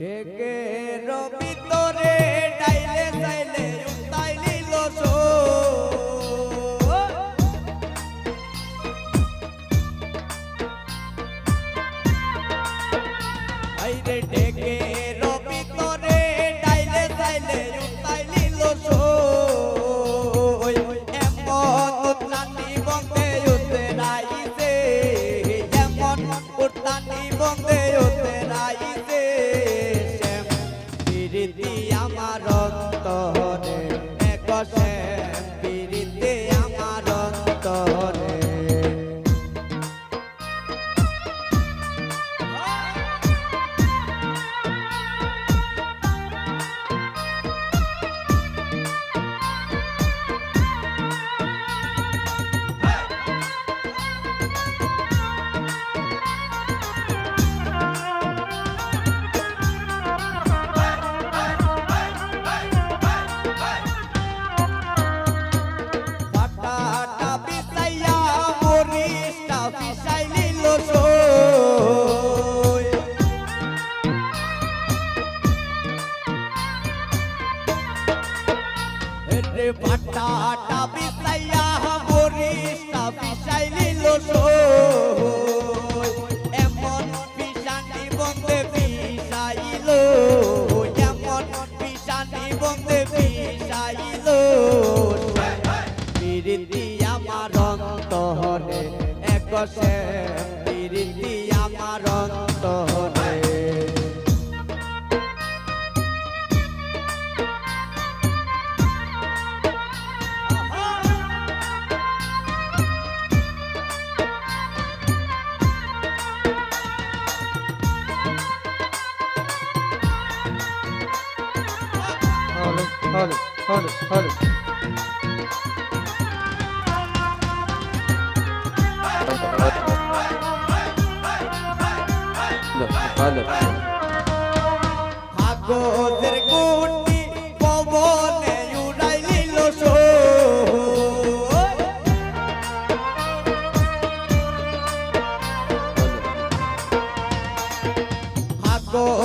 ঢেকের ভিতরে ডাইলে চাইলে উতাই নিল আইরে ঢেকের ভিতরে ডাইলে চাইলে উতাই নিল এমন উত্তানি বন্ধে উঠতে রাইছে এমন উত্তানি বন্ধে উঠতে রাইছে প্রীতি আমার অন্তরে একসে প্রীতি আমার অন্তরে পাটাটা বিছাইয়া বরিশটা বিছাই নিল এমন বিছানি বন্ধে বিছাইল এমন বিছানি বন্ধে বিছাইল প্রীতি আমার অন্তরে একসে প্রীতি আমার অন্তরে Hold it. আগদের গুটি পবনে উড়াই নিল আগদের